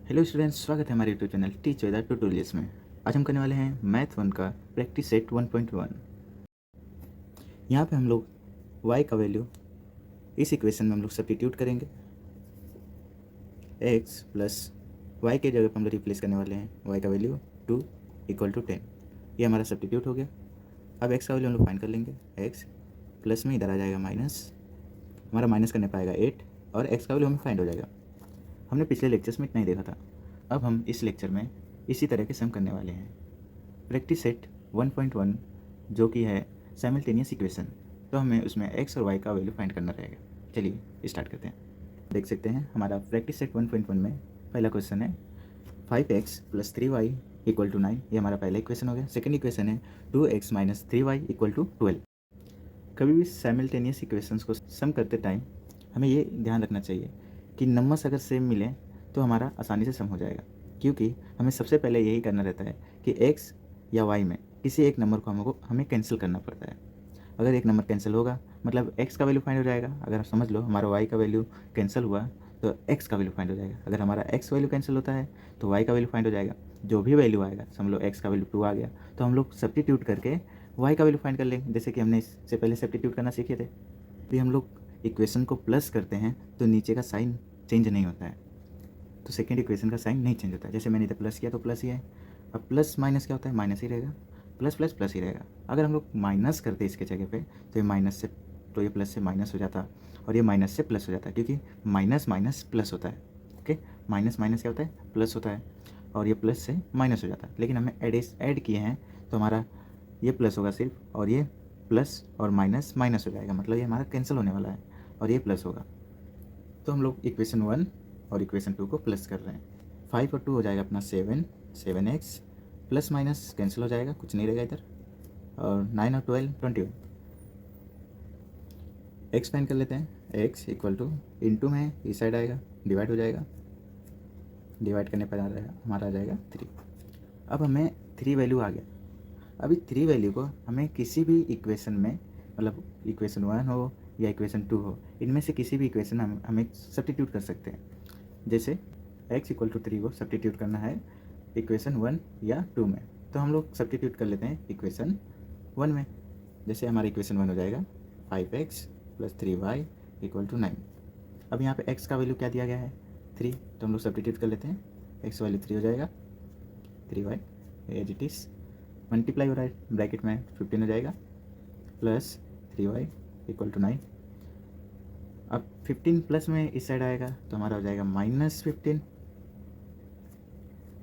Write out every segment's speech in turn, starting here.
Hello students, स्वागत है हमारे YouTube channel teach with tutorials में। आज हम करने वाले हैं मैथ 1 का प्रैक्टिस सेट 1.1। यहाँ पे हम लोग y का वैल्यू इस इक्वेशन में हम लोग सब्स्टिट्यूट करेंगे। x प्लस y के जगह पर हम लोग रिप्लेस करने वाले हैं y का वैल्यू 2 इक्वल टू 10। ये हमारा सब्स्टिट्यूट हो गया। अब x का वैल्यू हम लोग फाइंड कर लेंगे। x प्लस में इधर आ जाएगा माइनस, हमारा माइनस करने पाएगा 8 और x का वैल्यू हमें फाइंड हो जाएगा। हमने पिछले लेक्चर्स में इतना ही देखा था। अब हम इस लेक्चर में इसी तरह के सम करने वाले हैं। प्रैक्टिस सेट 1.1 जो कि है साइमल्टेनियस इक्वेशन, तो हमें उसमें x और y का वैल्यू फाइंड करना रहेगा। चलिए स्टार्ट करते हैं। देख सकते हैं हमारा प्रैक्टिस सेट 1.1 में पहला क्वेश्चन है 5x plus 3y equal to 9। ये हमारा पहला इक्वेशन हो गया। सेकेंड इक्वेशन है 2x minus 3y equal to 12। कभी भी साइमल्टेनियस इक्वेशंस को सम करते टाइम हमें ये ध्यान रखना चाहिए कि नंबर्स अगर सेम मिले तो हमारा आसानी से सम हो जाएगा, क्योंकि हमें सबसे पहले यही करना रहता है कि x या y में किसी एक नंबर को हमें कैंसिल करना पड़ता है। अगर एक नंबर कैंसिल होगा मतलब x का वैल्यू फाइंड हो जाएगा। अगर आप समझ लो हमारा y का वैल्यू कैंसिल हुआ तो x का वैल्यू फाइंड हो जाएगा। अगर हमारा x वैल्यू कैंसिल होता है तो y का वैल्यू फाइंड हो जाएगा। जो भी वैल्यू आएगा, समझ लो x का वैल्यू 2 आ गया तो हम लोग सब्स्टिट्यूट करके y का वैल्यू फाइंड कर लेंगे, जैसे कि हमने इससे पहले सब्स्टिट्यूट करना सीखे थे। भी हम लोग इक्वेशन को प्लस करते हैं तो नीचे का साइन चेंज नहीं होता है, तो सेकेंड इक्वेशन का साइन नहीं चेंज होता है। जैसे मैंने इधर प्लस किया तो प्लस ही है। अब प्लस माइनस क्या होता है, माइनस ही रहेगा। प्लस प्लस प्लस ही रहेगा। अगर हम लोग माइनस करते इसके जगह पे तो ये माइनस से, तो ये प्लस से माइनस हो जाता और ये माइनस से प्लस हो जाता है, क्योंकि माइनस माइनस प्लस होता है। ओके, माइनस माइनस क्या होता है, प्लस होता है और ये प्लस से माइनस हो जाता है। लेकिन हमने ऐड किए हैं तो हमारा ये प्लस होगा सिर्फ, और ये प्लस और माइनस माइनस हो जाएगा, मतलब ये हमारा कैंसिल होने वाला है और ये प्लस होगा। तो हम लोग इक्वेशन 1 और इक्वेशन 2 को प्लस कर रहे हैं। 5 और 2 हो जाएगा अपना 7x प्लस माइनस कैंसिल हो जाएगा, कुछ नहीं रहेगा इधर, और 9 और 12 21। x फाइंड कर लेते हैं। x इक्वल टू इंटू में इस साइड आएगा, डिवाइड हो जाएगा, डिवाइड करने पर हमारा आ जाएगा 3। अब हमें 3 वैल्यू आ गया। अभी 3 वैल्यू को हमें किसी भी इक्वेशन में, मतलब इक्वेशन 1 हो या इक्वेशन 2 हो, इनमें से किसी भी इक्वेशन हमें सब्स्टिट्यूट कर सकते हैं। जैसे x इक्वल टू 3 को सब्स्टिट्यूट करना है इक्वेशन 1 या 2 में, तो हम लोग सब्स्टिट्यूट कर लेते हैं इक्वेशन 1 में। जैसे हमारा इक्वेशन 1 हो जाएगा 5x plus 3y equal to 9। अब यहाँ पे x का वैल्यू क्या दिया गया है, 3, तो हम लोग सब्स्टिट्यूट कर लेते हैं। x वैल्यू 3 हो जाएगा, 3y as it is, multiply हो रहा है ब्रैकेट में 15 हो जाएगा, प्लस 3y इक्वल टू 9। अब 15 प्लस में इस साइड आएगा तो हमारा हो जाएगा -15,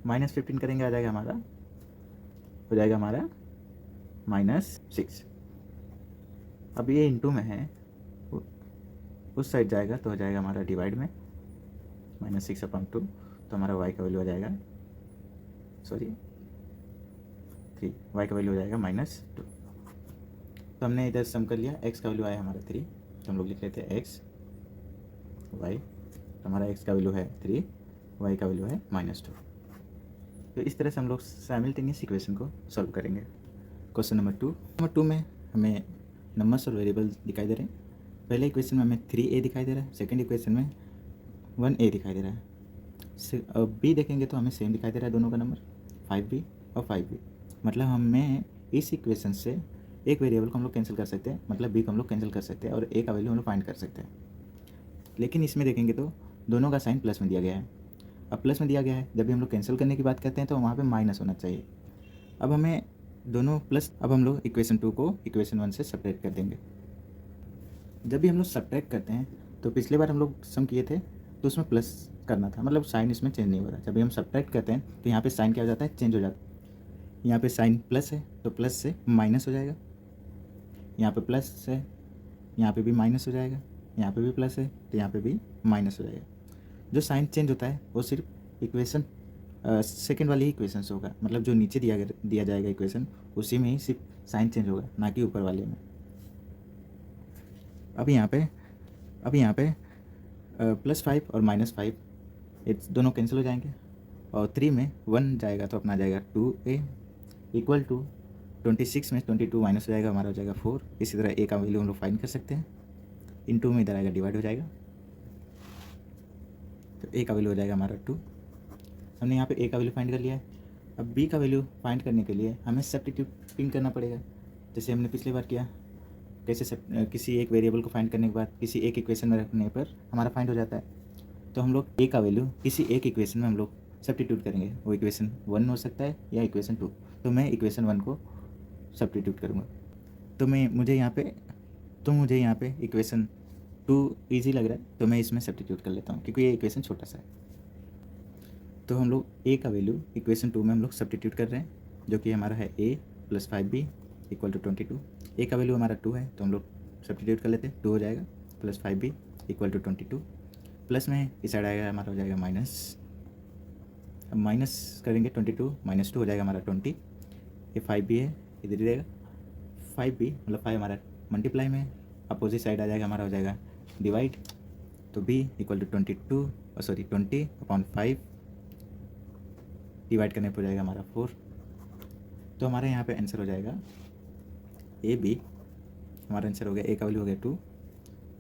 -15 करेंगे आ जाएगा हमारा, हो जाएगा हमारा -6। अब ये इंटू में है, उस साइड जाएगा तो हो जाएगा हमारा डिवाइड में, -6/2, तो हमारा y का वैल्यू आ जाएगा, सॉरी 3, y का वैल्यू हो जाएगा -2। तो हमने इधर सम कर लिया, x का वैल्यू आया हमारा 3, तो हम लोग लिख लेते हैं x y, तो हमारा x का वैल्यू है 3, y का वैल्यू है -2। तो इस तरह से हम लोग साइमल्टेनियस इक्वेशन को सॉल्व करेंगे। क्वेश्चन नंबर 2 में हमें नंबर्स और वेरिएबल दिखाई दे रहे हैं। पहले इक्वेशन में हमें 3a दिखाई दे रहा है, सेकंड इक्वेशन में 1a दिखाई दे रहा है। अब b देखेंगे तो हमें सेम दिखाई दे रहा है दोनों का नंबर, 5b और 5b। मतलब हमें इस इक्वेशन से एक वेरिएबल को हम लोग कैंसिल कर सकते हैं, मतलब b को हम लोग कैंसिल कर सकते हैं और a का वैल्यू हम लोग फाइंड कर सकते हैं। लेकिन इसमें देखेंगे तो दोनों का साइन प्लस में दिया गया है। अब प्लस में दिया गया है, जब भी हम लोग कैंसिल करने की बात करते हैं तो वहाँ पे माइनस होना चाहिए। अब हमें दोनों प्लस, अब हम लोग इक्वेशन 2 को इक्वेशन 1 से सब्ट्रैक्ट कर देंगे। जब भी हम लोग सब्ट्रैक्ट करते हैं तो पिछली बार हम लोग सम किए थे तो उसमें प्लस करना था, मतलब साइन इसमें चेंज नहीं हो रहा। जब भी हम सब्ट्रैक्ट करते हैं तो यहाँ पे साइन क्या हो जाता है, चेंज हो जाता है। यहाँ पे साइन प्लस है तो प्लस से माइनस हो जाएगा, यहाँ पे प्लस है, यहाँ पे भी माइनस हो जाएगा, यहाँ पे भी प्लस है तो यहाँ पे भी माइनस हो जाएगा। जो साइन चेंज होता है वो सिर्फ इक्वेशन सेकेंड वाली ही इक्वेशन से होगा, मतलब जो नीचे दिया जाएगा इक्वेशन उसी में ही सिर्फ साइन चेंज होगा, ना कि ऊपर वाले में। अब यहाँ पे +5 और -5 ये दोनों कैंसिल हो जाएंगे, और 3 में 1 जाएगा तो अपना जाएगा 2a इक्वल टू 26 में 22 माइनस हो जाएगा, हमारा हो जाएगा 4। इसी तरह a का वैल्यू हम लोग फाइंड कर सकते हैं। इंटू में इधर आएगा डिवाइड हो जाएगा, तो a का वैल्यू हो जाएगा हमारा 2। हमने यहाँ पे ए का वैल्यू फाइंड कर लिया है। अब बी का वैल्यू फाइंड करने के लिए हमें सब्स्टिट्यूटिंग करना पड़ेगा, जैसे हमने पिछली बार किया। कैसे किसी एक वेरिएबल को फाइंड करने के बाद किसी एक इक्वेशन में रखने पर हमारा फाइंड हो जाता है। तो हम लोग ए का वैल्यू किसी एक इक्वेशन में हम लोग सब्स्टिट्यूट करेंगे। वो इक्वेशन 1 हो सकता है या इक्वेशन 2। तो मैं इक्वेशन 1 को सब्स्टिट्यूट करूँगा। तो मुझे यहाँ पे इक्वेशन 2 ईजी लग रहा है, तो मैं इसमें सब्स्टिट्यूट कर लेता हूँ क्योंकि ये इक्वेशन छोटा सा है। तो हम लोग ए का वैल्यू इक्वेशन 2 में हम लोग सब्स्टिट्यूट कर रहे हैं, जो कि हमारा है a + 5b = 22। ए का वैल्यू हमारा 2 है, तो हम लोग सब्स्टिट्यूट कर लेते हैं। 2 हो जाएगा + 5b = 22। प्लस में इस साइड आएगा हमारा हो जाएगा माइनस। अब माइनस करेंगे 22 - 2 हो जाएगा हमारा 20। ये 5b है, इधर ही रहेगा 5b, मतलब 5 हमारा मल्टीप्लाई में, अपोजिट साइड आ जाएगा हमारा हो जाएगा डिवाइड। तो b = 20/5 डिवाइड करने पर हो जाएगा हमारा 4। तो हमारे यहाँ पे आंसर हो जाएगा ए बी। हमारा आंसर हो गया, ए का वैल्यू हो गया 2,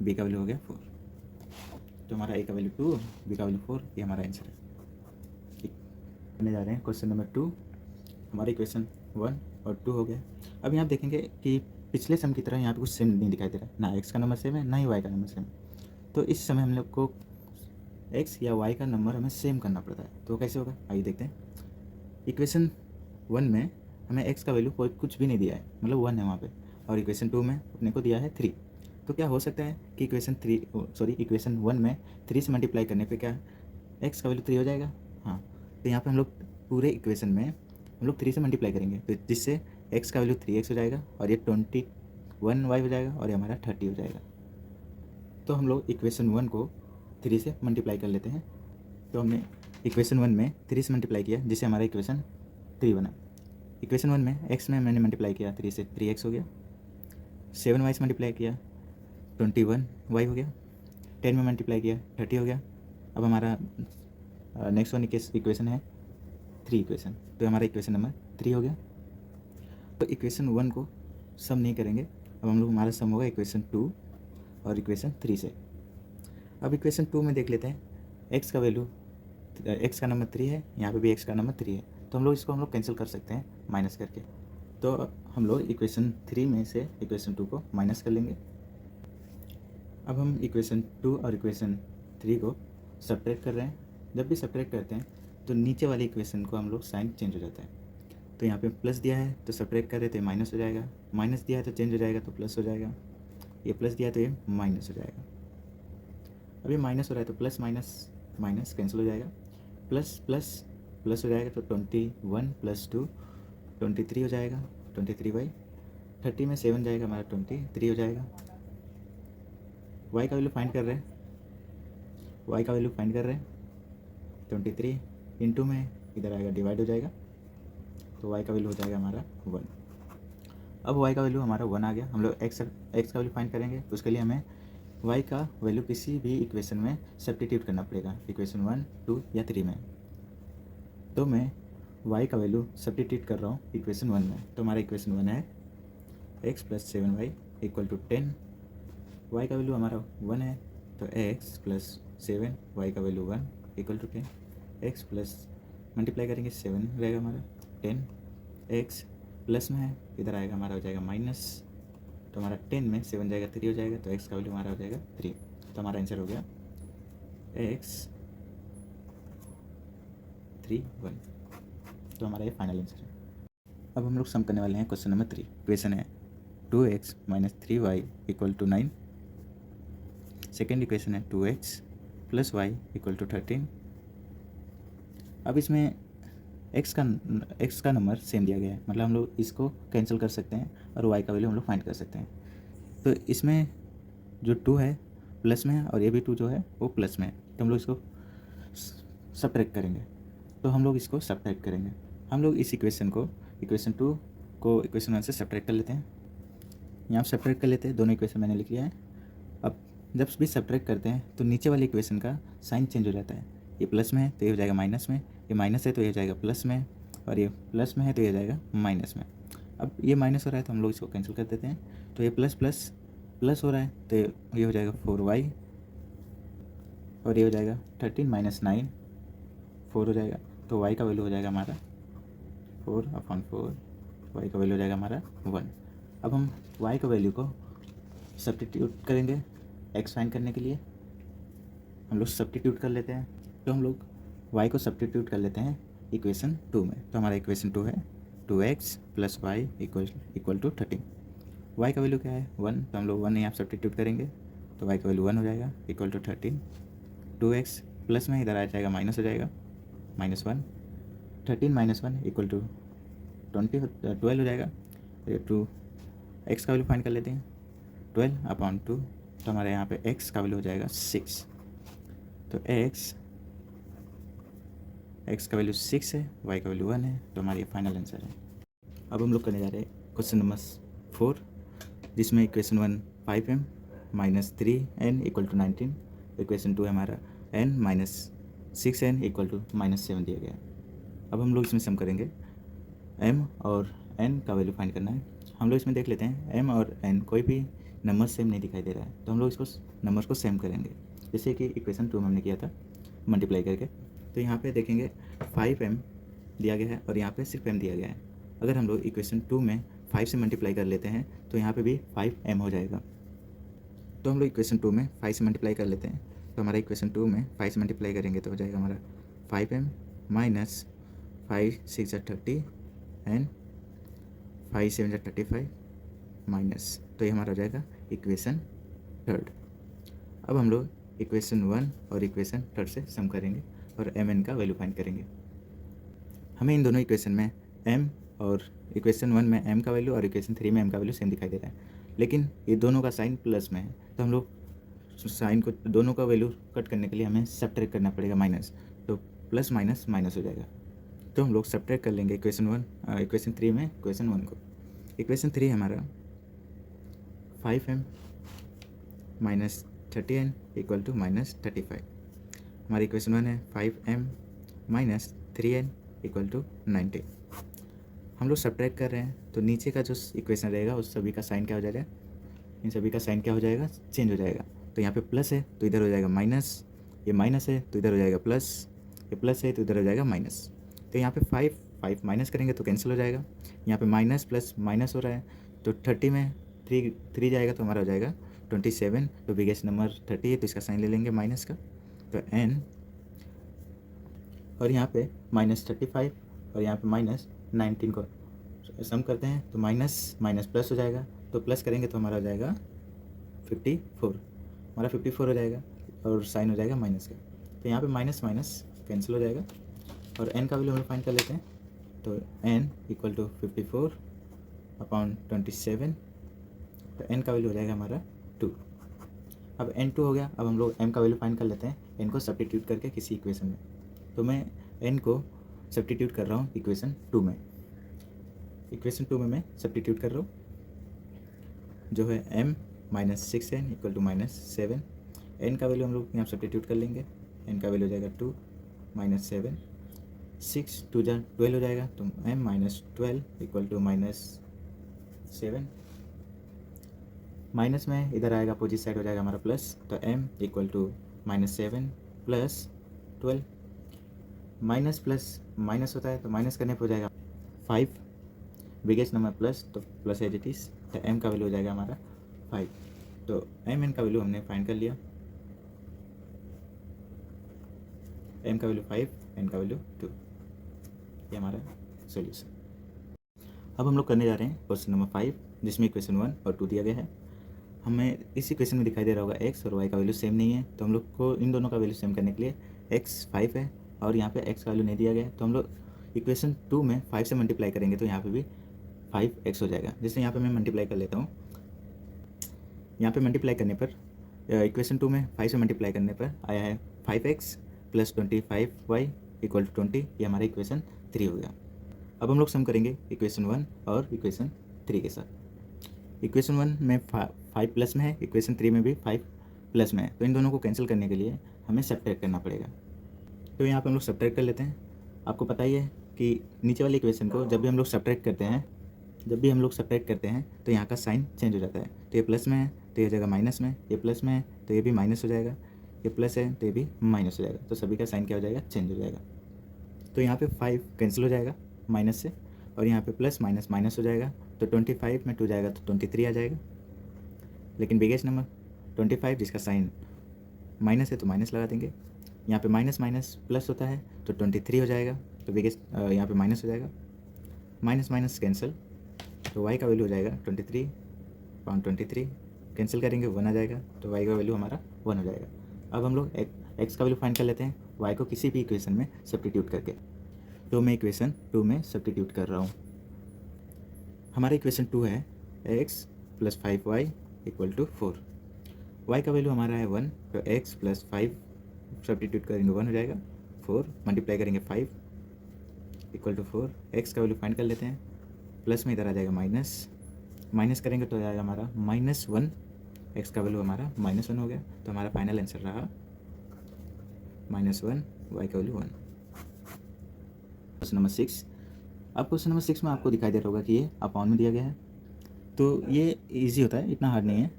बी का वैल्यू हो गया 4। तो हमारा ए का वैल्यू 2, बी का वैल्यू 4, ये हमारा आंसर है। ठीक, करने जा रहे हैं क्वेश्चन नंबर 2। हमारे इक्वेशन 1 और 2 हो गया। अब यहाँ देखेंगे कि पिछले सम की तरह यहाँ पे कुछ सेम नहीं दिखाई दे रहा है, ना एक्स का नंबर सेम है ना ही वाई का नंबर सेम है। तो इस समय हम लोग को एक्स या वाई का नंबर हमें सेम करना पड़ता है। तो कैसे होगा, आइए देखते हैं। इक्वेशन 1 में हमें x का वैल्यू कोई कुछ भी नहीं दिया है, मतलब 1 है वहाँ पे, और इक्वेशन 2 में अपने को दिया है 3। तो क्या हो सकता है कि इक्वेशन 1 में 3 से मल्टीप्लाई करने पे क्या x का वैल्यू 3 हो जाएगा। हाँ, तो यहाँ पे हम लोग पूरे इक्वेशन में हम लोग 3 से मल्टीप्लाई करेंगे, तो जिससे x का वैल्यू 3x हो जाएगा, और ये 21y हो जाएगा, और ये हमारा 30 हो जाएगा। तो हम लोग इक्वेशन 1 को 3 से मल्टीप्लाई कर लेते हैं। तो हमने इक्वेशन 1 में 3 से मल्टीप्लाई किया, जिससे हमारा इक्वेशन 3 बना। इक्वेशन 1 में x में मैंने मल्टीप्लाई किया 3 से, 3x हो गया। 7y से मल्टीप्लाई किया 21y हो गया। 10 में मल्टीप्लाई किया 30 हो गया। अब हमारा नेक्स्ट वन इक्वेशन है 3 इक्वेशन, तो हमारा इक्वेशन नंबर 3 हो गया। तो इक्वेशन 1 को सम नहीं करेंगे, अब हम लोग हमारा सम होगा इक्वेशन 2 और इक्वेशन 3 से। अब इक्वेशन 2 में देख लेते हैं, x का वैल्यू x का नंबर 3 है, यहाँ पे भी x का नंबर 3 है, तो हम लोग कैंसिल कर सकते हैं माइनस करके। तो हम लोग इक्वेशन 3 में से इक्वेशन 2 को माइनस कर लेंगे। अब हम इक्वेशन 2 और इक्वेशन 3 को सब्ट्रैक्ट कर रहे हैं। जब भी सब्ट्रैक्ट करते हैं तो नीचे वाली इक्वेशन को हम लोग साइन चेंज हो जाता है। तो यहाँ पे प्लस दिया है तो सब्ट्रैक्ट कर रहे थे माइनस हो जाएगा, माइनस दिया है तो चेंज हो जाएगा तो प्लस हो जाएगा, ये प्लस दिया है तो ये माइनस हो जाएगा। अब ये माइनस हो रहा है तो प्लस माइनस माइनस कैंसिल हो जाएगा, प्लस प्लस प्लस हो जाएगा, तो 21 + 2 23 हो जाएगा। 23/30 में 7 जाएगा, हमारा 23 हो जाएगा। y का वैल्यू फाइंड कर रहे हैं, y का वैल्यू फाइंड कर रहे हैं 23 इंटू में इधर आएगा डिवाइड हो जाएगा, तो y का वैल्यू हो जाएगा हमारा 1। अब y का वैल्यू हमारा 1 आ गया। हम लोग x का वैल्यू फाइंड करेंगे, उसके लिए हमें y का वैल्यू किसी भी इक्वेशन में सब्स्टिट्यूट करना पड़ेगा, इक्वेशन 1, 2 या 3 में। तो मैं y का वैल्यू सब्स्टिट्यूट कर रहा हूँ इक्वेशन 1 में। तो हमारा इक्वेशन 1 है x + 7y = 10। y का वैल्यू हमारा 1 है, तो x + 7 y का वैल्यू 1 = 10। x प्लस मल्टीप्लाई करेंगे 7 रहेगा हमारा 10, x प्लस में है, इधर आएगा हमारा हो जाएगा माइनस, तो हमारा 10 में 7 जाएगा 3 हो जाएगा, तो x का वैल्यू हमारा हो जाएगा 3। तो हमारा आंसर हो गया x 3, 1। तो हमारा ये फाइनल आंसर है। अब हम लोग सम करने वाले हैं क्वेश्चन नंबर 3। इक्वेशन है 2x - 3y = 9। सेकेंड इक्वेशन है 2x + y = 13। अब इसमें x का नंबर सेम दिया गया है, मतलब हम लोग इसको कैंसिल कर सकते हैं और y का वैल्यू हम लोग फाइंड कर सकते हैं। तो इसमें जो 2 है प्लस में है और ये भी 2 जो है वो प्लस में है, तो हम लोग इसको सब्ट्रैक्ट करेंगे। तो हम लोग इसको सब्ट्रैक्ट करेंगे। हम लोग इस इक्वेशन 2 को इक्वेशन 1 से सब्ट्रैक्ट कर लेते हैं। यहाँ सब्ट्रैक्ट कर लेते हैं, दोनों इक्वेशन मैंने लिख लिया है। अब जब भी सब्ट्रैक्ट करते हैं तो नीचे वाले इक्वेशन का साइन चेंज हो जाता है। ये प्लस में है तो ये हो जाएगा माइनस में, ये माइनस है तो ये हो जाएगा प्लस में, और ये प्लस में है तो ये हो जाएगा माइनस में। अब ये माइनस हो रहा है तो हम लोग इसको कैंसिल कर देते हैं। तो ये प्लस प्लस प्लस हो रहा है तो ये हो जाएगा 4y, और ये हो जाएगा 13 - 9 4 हो जाएगा, तो वाई का वैल्यू हो जाएगा हमारा 4/4, वाई का वैल्यू हो जाएगा हमारा 1। अब हम वाई का वैल्यू को सब्स्टिट्यूट करेंगे एक्स फाइंड करने के लिए। हम लोग सब्स्टिट्यूट कर लेते हैं, तो हम लोग वाई को सब्स्टिट्यूट कर लेते हैं इक्वेशन 2 में। तो हमारा इक्वेशन 2 है 2x + y equal to 13। Y का वैल्यू क्या है 1, तो हम लोग 1 यहाँ सब्स्टिट्यूट करेंगे तो वाई का वैल्यू 1 हो जाएगा इक्वल टू 13। 2x प्लस में इधर आ जाएगा माइनस हो जाएगा -1। 13 - 1 इक्वल टू 12 हो जाएगा। 2 x का वैल्यू फाइंड कर लेते हैं 12/2, तो हमारे यहाँ पे x का वैल्यू हो जाएगा 6। तो x का वैल्यू 6 है, y का वैल्यू 1 है, तो हमारी फाइनल आंसर है। अब हम लोग करने जा रहे हैं क्वेश्चन नंबर 4, जिसमें equation 1 5m - 3n equal to 19, equation 2 है हमारा n - 6n इक्वल टू -7 दिया गया है। अब हम लोग इसमें सम करेंगे, m और n का वैल्यू फाइंड करना है। हम लोग इसमें देख लेते हैं m और n कोई भी नंबर सेम नहीं दिखाई दे रहा है, तो हम लोग इसको नंबर को सेम करेंगे, जैसे कि इक्वेशन 2 में हमने किया था मल्टीप्लाई करके। तो यहाँ पे देखेंगे 5m दिया गया है और यहाँ पे सिर्फ m दिया गया है। अगर हम लोग इक्वेशन 2 में 5 से मल्टीप्लाई कर लेते हैं तो यहाँ पे भी 5m हो जाएगा। तो हम लोग इक्वेशन 2 में 5 से मल्टीप्लाई कर लेते हैं, तो हमारा इक्वेशन 2 में 5 से मल्टीप्लाई करेंगे तो हो जाएगा हमारा 5m - 5 6 30 एंड 5 7 35 माइनस, तो ये हमारा हो जाएगा इक्वेशन 3। अब हम लोग इक्वेशन 1 और इक्वेशन 3 से सम करेंगे और एम एन का वैल्यू फाइंड करेंगे। हमें इन दोनों इक्वेशन में m और इक्वेशन 1 में m का वैल्यू और इक्वेशन 3 में m का वैल्यू सेम दिखाई दे रहा है, लेकिन ये दोनों का साइन प्लस में है, तो हम लोग साइन को दोनों का वैल्यू कट करने के लिए हमें सब्ट्रैक्ट करना पड़ेगा माइनस, तो प्लस माइनस माइनस हो जाएगा। तो हम लोग सब्ट्रैक्ट कर लेंगे इक्वेशन 3 में इक्वेशन 1 को। इक्वेशन 3 हमारा 5m - 30n इक्वल टू -35। हमारी इक्वेशन 1 है 5m - 3n इक्वल टू 90। हम लोग सब्ट्रैक्ट कर रहे हैं, तो नीचे का जो इक्वेशन रहेगा उस सभी का साइन क्या हो जाएगा, इन सभी का साइन क्या हो जाएगा, चेंज हो जाएगा। तो यहाँ पे प्लस है तो इधर हो जाएगा माइनस, ये माइनस है तो इधर हो जाएगा प्लस, ये प्लस है तो इधर हो जाएगा माइनस। तो यहाँ पे 5 माइनस करेंगे तो कैंसिल हो जाएगा। यहाँ पे माइनस प्लस माइनस हो रहा है, तो 30 में 3 जाएगा तो हमारा हो जाएगा 27। तो बिगेस्ट नंबर 30 है तो इसका साइन ले लेंगे माइनस का, तो n, और यहाँ पे -35 और यहाँ पे -19 को सम करते हैं तो माइनस माइनस प्लस हो जाएगा, तो प्लस करेंगे तो हमारा हो जाएगा 54, हमारा 54 हो जाएगा और साइन हो जाएगा माइनस का। तो यहाँ पे माइनस माइनस कैंसिल हो जाएगा और n का वैल्यू हम फाइंड कर लेते हैं, तो n इक्वल टू 54/27, तो n का वैल्यू हो जाएगा हमारा 2। अब n 2 हो गया। अब हम लोग m का वैल्यू फाइंड कर लेते हैं n को सब्स्टिट्यूट करके किसी इक्वेशन में। तो मैं n को सब्स्टिट्यूट कर रहा हूँ इक्वेशन 2 में, इक्वेशन 2 में मैं सब्स्टिट्यूट कर रहा हूँ, जो है m - 6n equal to -7। n का वैल्यू हम लोग यहाँ सब्स्टिट्यूट कर लेंगे, n का वैल्यू हो जाएगा 2 - 7, 6 2 जा 12 हो जाएगा, तो m - 12 इक्वल टू -7। माइनस में इधर आएगा अपोजिट साइड हो जाएगा हमारा प्लस, तो m equal to -7 + 12। Minus plus minus होता है तो माइनस करने पर हो जाएगा 5, बिगेस्ट नंबर प्लस, तो प्लस एज इट इज, तो m का वैल्यू हो जाएगा हमारा 5। तो m का वैल्यू हमने फाइंड कर लिया, m का वैल्यू 5, n का वैल्यू 2, ये हमारा सॉल्यूशन। अब हम लोग करने जा रहे हैं क्वेश्चन नंबर 5, जिसमें इक्वेशन 1 और 2 दिया गया है। हमें इस इक्वेशन में दिखाई दे रहा होगा x और y का वैल्यू सेम नहीं है, तो हम लोग को इन दोनों का वैल्यू सेम करने के लिए x 5 है और यहाँ पे x का वैल्यू नहीं दिया गया है, तो हम लोग इक्वेशन 2 में 5 से मल्टीप्लाई करेंगे तो यहाँ पे भी 5x हो जाएगा। जैसे यहाँ पे मैं मल्टीप्लाई कर लेता हूँ, यहाँ पे मल्टीप्लाई करने पर इक्वेशन 2 में 5 से मल्टीप्लाई करने पर आया है 5x + 25y इक्वल टू 20, ये हमारा इक्वेशन 3 हो गया। अब हम लोग सम करेंगे इक्वेशन 1 और इक्वेशन 3 के साथ। इक्वेशन 1 में 5 प्लस में है, इक्वेशन 3 में भी 5 प्लस में है, तो इन दोनों को कैंसिल करने के लिए हमें सब्ट्रैक्ट करना पड़ेगा। तो यहाँ पे हम लोग सब्ट्रैक्ट कर लेते हैं। आपको पता ही है कि नीचे वाले इक्वेशन को जब भी हम लोग सब्ट्रैक्ट करते हैं तो यहाँ का साइन चेंज हो जाता है। तो ये प्लस में है तो ये हो जाएगा माइनस में, ये प्लस में है तो ये भी माइनस हो जाएगा, ये प्लस है तो ये भी माइनस हो जाएगा, तो सभी का साइन क्या हो जाएगा, चेंज हो जाएगा। तो यहाँ पे 5 कैंसिल हो जाएगा माइनस से, और यहाँ पे प्लस माइनस माइनस हो जाएगा, तो 25 में 2 जाएगा तो 23 आ जाएगा। लेकिन बिगेस्ट नंबर 25 जिसका साइन माइनस है तो माइनस लगा देंगे। यहाँ पे माइनस माइनस प्लस होता है तो 23 हो जाएगा, तो बिगेस्ट यहाँ पे माइनस हो जाएगा, माइनस माइनस कैंसिल, तो y का वैल्यू हो जाएगा 23 कैंसिल करेंगे 1 आ जाएगा, तो y का वैल्यू हमारा 1 हो जाएगा। अब हम लोग x का वैल्यू फाइंड कर लेते हैं y को किसी भी इक्वेशन में सब्स्टिट्यूट करके। तो मैं इक्वेशन 2 में सब्स्टिट्यूट कर रहा हूँ। हमारा इक्वेशन 2 है x + 5y = 4। y का वैल्यू हमारा है 1, तो x + 5 सब्स्टिट्यूट करेंगे 1 हो जाएगा, 4 मल्टीप्लाई करेंगे 5 = 4। x का वैल्यू फाइंड कर लेते हैं, प्लस में इधर आ जाएगा माइनस, माइनस करेंगे तो आ जाएगा हमारा -1, x का वैल्यू हमारा -1 हो गया, तो हमारा फाइनल आंसर रहा -1, y का वैल्यू 1। Question number 6। अब क्वेश्चन नंबर 6 में आपको दिखाई दे रहा होगा कि ये अपॉन में दिया गया है, तो ये इजी होता है, इतना हार्ड नहीं है।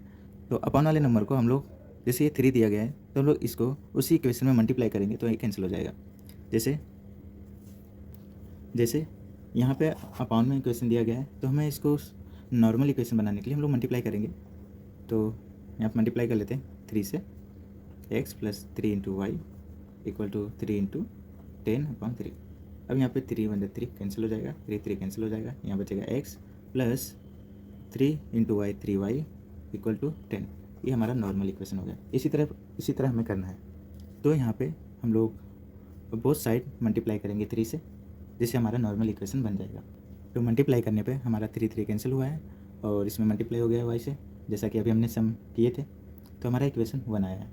तो अपॉन वाले नंबर को हम लोग, जैसे ये 3 दिया गया है तो हम लोग इसको उसी इक्वेशन में मल्टीप्लाई करेंगे तो ये कैंसिल हो जाएगा। जैसे यहाँ पे अपॉन में इक्वेशन दिया गया है, तो हमें इसको नॉर्मल इक्वेशन बनाने के लिए हम लोग मल्टीप्लाई करेंगे। तो यहाँ पर मल्टीप्लाई कर लेते हैं 3 से, x + 3 × y = 3 × 10/3। अब यहाँ पे 3 × 3 कैंसिल हो जाएगा, 3 कैंसिल हो जाएगा, यहाँ बचेगा x + 3 × y 3y = 10। ये हमारा नॉर्मल इक्वेशन हो गया। इसी तरह हमें करना है। तो यहाँ पे हम लोग बोथ साइड मल्टीप्लाई करेंगे 3 से, जिससे हमारा नॉर्मल इक्वेशन बन जाएगा। तो मल्टीप्लाई करने पे हमारा 3 कैंसिल हुआ है और इसमें मल्टीप्लाई हो गया y से, जैसा कि अभी हमने सम किए थे, तो हमारा इक्वेशन 1 आया है।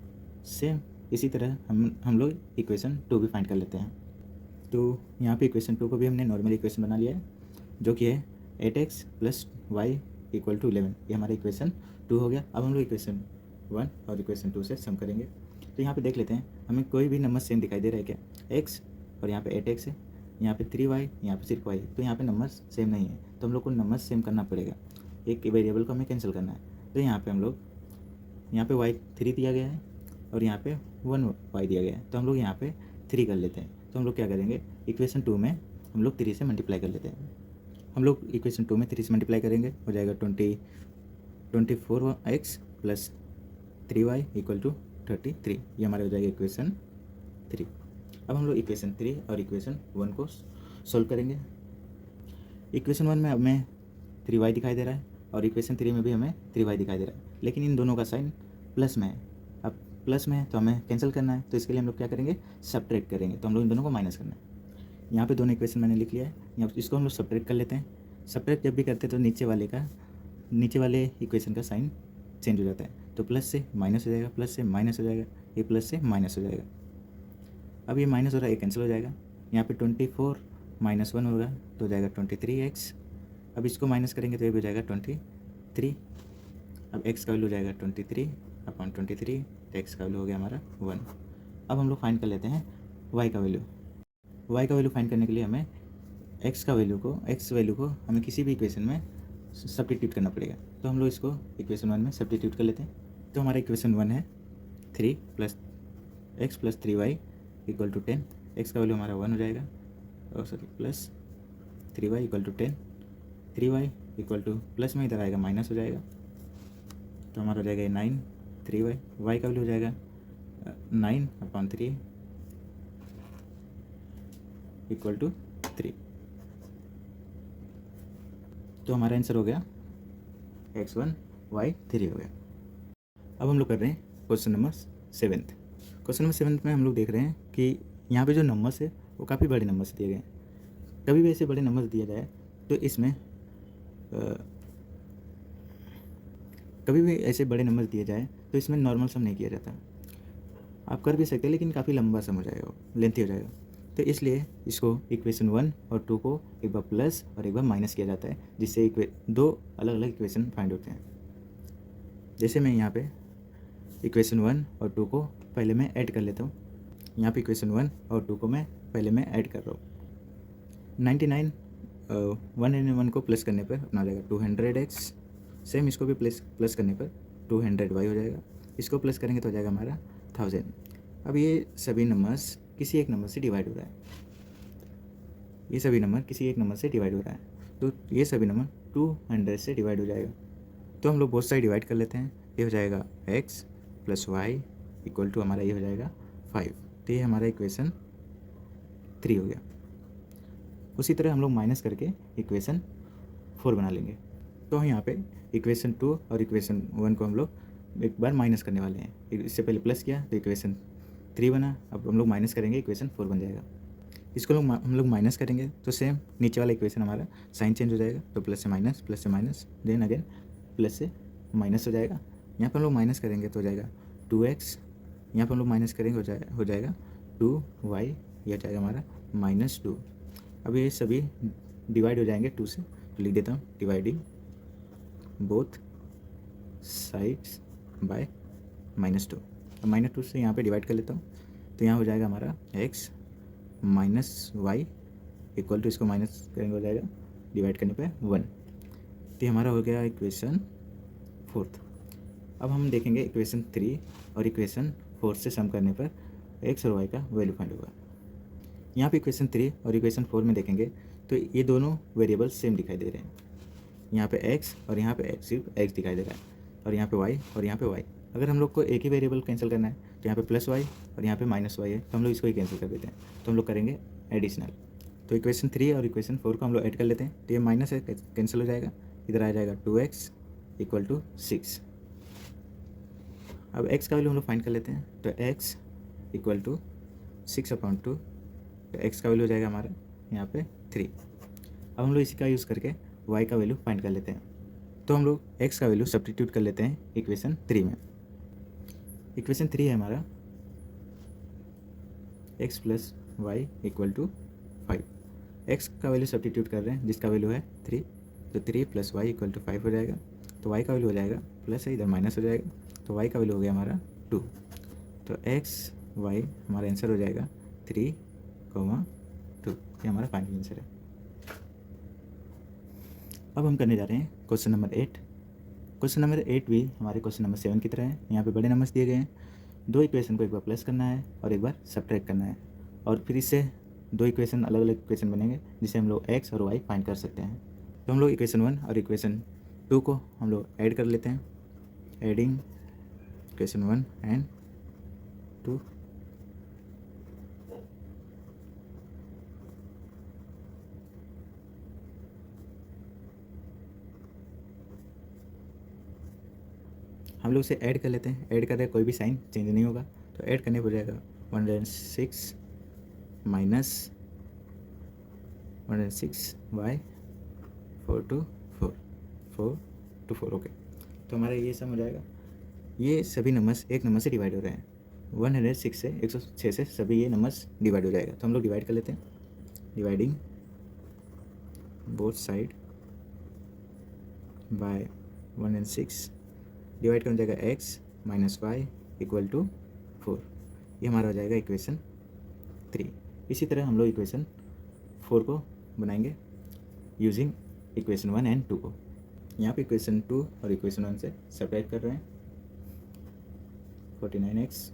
सेम इसी तरह हम लोग इक्वेशन 2 भी फाइंड कर लेते हैं। तो यहाँ पे इक्वेशन 2 को भी हमने नॉर्मल इक्वेशन बना लिया है, जो कि है 8x + y = 11। ये हमारा इक्वेशन 2 हो गया। अब हम लोग इक्वेशन 1 और इक्वेशन 2 से सम करेंगे। तो यहाँ पे देख लेते हैं हमें कोई भी नंबर सेम दिखाई दे रहा है क्या, x और यहाँ पे 8x है, यहाँ पे 3y, यहाँ पे सिर्फ y, तो यहाँ पे नंबर्स सेम नहीं है, तो हम लोग को नंबर्स सेम करना पड़ेगा। एक वेरिएबल को हमें कैंसिल करना है। तो यहाँ पे हम लोग, यहाँ पे y 3 दिया गया है और यहाँ पे 1y दिया गया है, तो हम लोग यहाँ पे 3 कर लेते हैं। तो हम लोग क्या करेंगे, इक्वेशन 2 में हम लोग 3 से मल्टीप्लाई कर लेते हैं। हम लोग इक्वेशन 2 में 3 से मल्टीप्लाई करेंगे, हो जाएगा 24x + 3y = 33। ये हमारा हो जाएगा इक्वेशन 3। अब हम लोग इक्वेशन 3 और इक्वेशन 1 को सोल्व करेंगे। इक्वेशन 1 में हमें 3y दिखाई दे रहा है और इक्वेशन 3 में भी हमें 3y दिखाई दे रहा है, लेकिन इन दोनों का साइन प्लस में है। अब प्लस में है तो हमें कैंसिल करना है, तो इसके लिए हम लोग क्या करेंगे, सब्ट्रैक्ट करेंगे। तो हम लोग इन दोनों को माइनस करना है। यहाँ पे दोनों इक्वेशन मैंने लिख लिया है, यहाँ इसको हम लोग सब्ट्रैक्ट कर लेते हैं। सब्ट्रैक्ट जब भी करते हैं तो नीचे वाले इक्वेशन का साइन चेंज हो जाता है, तो प्लस से माइनस हो जाएगा, प्लस से माइनस हो जाएगा, ये प्लस से माइनस हो जाएगा। अब ये माइनस हो रहा है, ये कैंसिल हो जाएगा। यहाँ पे 24 - 1 होगा तो हो जाएगा 23x। अब इसको माइनस करेंगे तो ये भी हो जाएगा 23। अब x का वैल्यू हो जाएगा 23/23, x का वैल्यू हो गया हमारा 1। अब हम लोग फाइंड कर लेते हैं y का वैल्यू। y का वैल्यू फाइंड करने के लिए हमें x वैल्यू को हमें किसी भी इक्वेशन में सब्स्टिट्यूट करना पड़ेगा। तो हम लोग इसको इक्वेशन 1 में सब्स्टिट्यूट कर लेते हैं। तो हमारा इक्वेशन 1 है 3 + x + 3y = 10। x का वैल्यू हमारा 1 हो जाएगा, और sorry plus 3y = 10। 3y = plus में इधर आएगा माइनस हो जाएगा, तो हमारा हो जाएगा 9। 3y, y का वैल्यू हो जाएगा 9/3 = 3। तो हमारा आंसर हो गया x1 y3 हो गया। अब हम लोग कर रहे हैं क्वेश्चन नंबर 7। क्वेश्चन नंबर 7 में हम लोग देख रहे हैं कि यहाँ पे जो नंबर्स है वो काफ़ी बड़े नंबर्स दिए गए हैं। कभी भी ऐसे बड़े नंबर्स दिया जाए तो इसमें नॉर्मल सम नहीं किया जाता। आप कर भी सकते हैं, लेकिन काफ़ी लंबा सम हो जाएगा, लेंथी हो जाएगा। तो इसलिए इसको इक्वेशन 1 और 2 को एक बार प्लस और एक बार माइनस किया जाता है, जिससे दो अलग अलग इक्वेशन फाइंड होते हैं। जैसे मैं यहाँ पे इक्वेशन 1 और 2 को पहले मैं ऐड कर लेता हूँ। यहाँ पे इक्वेशन 1 और 2 को मैं पहले ऐड कर रहा हूँ। 99 1 को प्लस करने पर अपना हो जाएगा 200x। सेम इसको भी प्लस करने पर 200y हो जाएगा। इसको प्लस करेंगे तो हो जाएगा हमारा 1000। अब ये सभी नंबर्स किसी एक नंबर से डिवाइड हो रहा है, ये सभी नंबर किसी एक नंबर से डिवाइड हो रहा है, तो ये सभी नंबर 200 से डिवाइड हो जाएगा। तो हम लोग बहुत सारी डिवाइड कर लेते हैं। ये हो जाएगा x + y इक्वल टू हमारा ये हो जाएगा 5। तो ये हमारा इक्वेशन 3 हो गया। उसी तरह हम लोग माइनस करके इक्वेशन 4 बना लेंगे। तो हम यहाँ पे इक्वेशन 2 और इक्वेशन 1 को हम लोग एक बार माइनस करने वाले हैं। इससे पहले प्लस किया तो इक्वेशन 3 बना, अब हम लोग माइनस करेंगे, इक्वेशन 4 बन जाएगा। इसको हम लोग माइनस करेंगे तो सेम नीचे वाला इक्वेशन हमारा साइन चेंज हो जाएगा, तो प्लस से माइनस देन अगेन प्लस से माइनस हो जाएगा। यहाँ पर हम लोग माइनस करेंगे तो हो जाएगा 2x, यहाँ पर हम लोग माइनस करेंगे हो जाएगा 2y, यह हो जाएगा हमारा -2। अब ये सभी डिवाइड हो जाएंगे 2 से, तो लिख देता हूँ डिवाइडिंग बोथ साइड्स बाय -2। अब -2 से यहाँ पे डिवाइड कर लेता हूँ, तो यहाँ हो जाएगा हमारा x -y इक्वल टू, इसको माइनस करेंगे हो जाएगा डिवाइड करने पे 1। तो हमारा हो गया इक्वेशन 4। अब हम देखेंगे इक्वेशन 3 और इक्वेशन 4 से सम करने पर x और y का वैल्यू फाइंड होगा। यहाँ पे इक्वेशन 3 और इक्वेशन 4 में देखेंगे तो ये दोनों वेरिएबल सेम दिखाई दे रहे हैं। यहाँ पे x और यहाँ पे सिर्फ x दिखाई दे रहा है, और यहाँ पे y और यहाँ पे y। अगर हम लोग को एक ही वेरिएबल कैंसिल करना है तो यहाँ पे +y और यहाँ पे -y है, तो हम लोग इसको ही कैंसिल कर देते हैं। तो हम लोग करेंगे एडिशनल। तो इक्वेशन 3 और इक्वेशन 4 को हम लोग ऐड कर लेते हैं, तो ये माइनस है कैंसिल हो जाएगा, इधर आ जाएगा 2x इक्वल टू 6। अब x का वैल्यू हम लोग फाइंड कर लेते हैं, तो x इक्वल टू 6/2, तो x का वैल्यू हो जाएगा हमारा यहाँ पे 3। अब हम लोग इसी का यूज़ करके y का वैल्यू फाइंड कर लेते हैं। तो हम लोग x का वैल्यू सब्स्टिट्यूट कर लेते हैं इक्वेशन 3 में। इक्वेशन 3 है हमारा x + y equal to 5। x का वैल्यू सब्स्टिट्यूट कर रहे हैं जिसका वैल्यू है 3, तो 3 + y इक्वल टू 5 हो जाएगा। तो y का वैल्यू हो जाएगा प्लस है, इधर माइनस हो जाएगा, तो y का वैल्यू हो गया हमारा 2। तो x y हमारा आंसर हो जाएगा 3, 2। ये हमारा फाइनल आंसर है। अब हम करने जा रहे हैं क्वेश्चन नंबर 8। क्वेश्चन नंबर 8 भी हमारे क्वेश्चन नंबर 7 की तरह है। यहाँ पे बड़े नंबर्स दिए गए हैं, 2 इक्वेशन को एक बार प्लस करना है और एक बार सब्ट्रैक्ट करना है, और फिर इससे 2 इक्वेशन अलग अलग इक्वेशन बनेंगे जिसे हम लोग x और y फाइंड कर सकते हैं। तो हम लोग इक्वेशन 1 और इक्वेशन 2 को हम लोग ऐड कर लेते हैं। Adding equation 1 and 2। हम लोग इसे ऐड कर लेते हैं। ऐड कर रहे कोई भी साइन चेंज नहीं होगा, तो ऐड करने पर हो जाएगा 106 माइनस 106y 4 to 4। ओके, तो हमारा ये सम हो जाएगा। ये सभी नंबर्स एक नंबर से डिवाइड हो रहे हैं, 106 से 106 से सभी ये नंबर्स डिवाइड हो जाएगा। तो हम लोग डिवाइड कर लेते हैं। Dividing both side by 106, divide करना जाएगा x - y इक्वल टू 4। ये हमारा हो जाएगा इक्वेशन 3। इसी तरह हम लोग इक्वेशन 4 को बनाएंगे यूजिंग इक्वेशन 1 एंड 2 को। यहाँ पे इक्वेशन 2 और इक्वेशन 1 से सब्ट्रैक्ट कर रहे हैं। 49x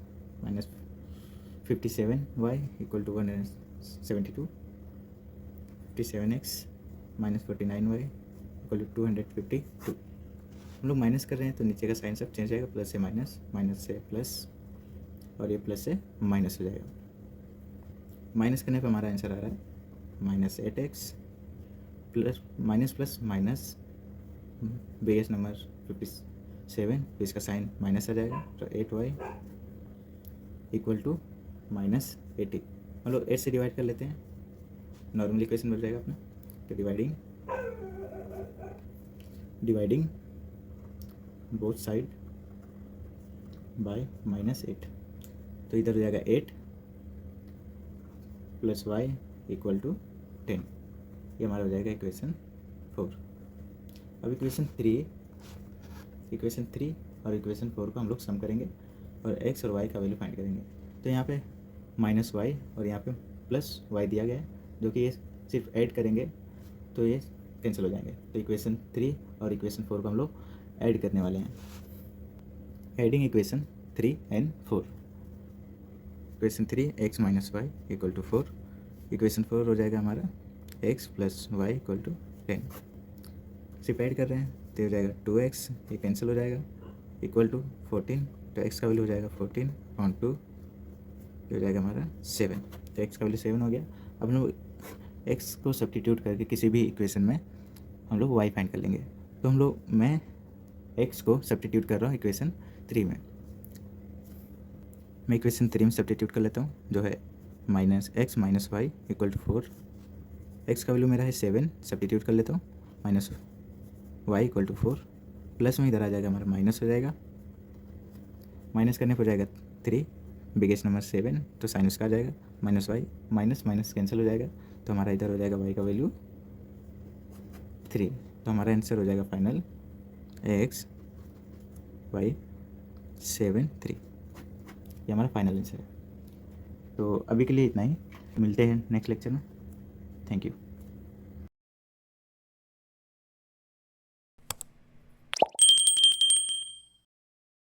- 57y equal to 172। 57x - 49y equal to 252। हम लोग माइनस कर रहे हैं तो नीचे का साइन सब चेंज आएगा, प्लस से माइनस, माइनस से प्लस, और ये प्लस से माइनस हो जाएगा। माइनस करने पे हमारा आंसर आ रहा है -8x plus minus base number 57, तो इसका साइन माइनस आ जाएगा, तो 8y इक्वल टू -80। हम लोग 8 से डिवाइड कर लेते हैं, नॉर्मल इक्वेशन बन जाएगा अपना। तो डिवाइडिंग बोथ साइड बाय -8, तो इधर हो जाएगा 8 + y इक्वल टू 10। ये हमारा हो जाएगा इक्वेशन 4। अब इक्वेशन 3 और इक्वेशन 4 को हम लोग सम करेंगे और x और y का वैल्यू फाइंड करेंगे। तो यहाँ पे -y और यहाँ पे +y दिया गया है, जो कि ये सिर्फ ऐड करेंगे तो ये कैंसिल हो जाएंगे। तो इक्वेशन 3 और इक्वेशन 4 को हम लोग ऐड करने वाले हैं। Adding equation 3 and 4। Equation 3 x - y equal to 4। Equation 4 हो जाएगा हमारा X plus Y equal to 10। सिपेड कर रहे हैं तो हो जाएगा 2x, ये कैंसिल हो जाएगा, इक्वल टू 14, तो x का वैल्यू हो जाएगा 14 ऑन 2, ये हो जाएगा हमारा 7। तो x का वैल्यू 7 हो गया। अब हम लोग x को सब्स्टिट्यूट करके किसी भी इक्वेशन में हम लोग y फाइंड कर लेंगे। तो मैं x को सब्स्टिट्यूट कर रहा हूँ इक्वेशन 3 में। मैं इक्वेशन 3 में सब्स्टिट्यूट कर लेता हूँ, जो है -x minus Y equal to 4। x का वैल्यू मेरा है 7, सब्स्टिट्यूट कर लेता हूँ, minus Y equal to 4, plus में इधर आ जाएगा हमारा माइनस हो जाएगा, माइनस करने पर हो जाएगा 3, बिगेस्ट नंबर 7, तो साइन उसका आ जाएगा, minus Y, minus minus cancel हो जाएगा, तो हमारा इधर हो जाएगा y का वैल्यू 3। तो हमारा आंसर हो जाएगा फाइनल x y 7 3, ये हमारा फाइनल आंसर है। तो अभी के लिए इतना ही, मिलते हैं नेक्स्ट लेक्चर में। Thank you.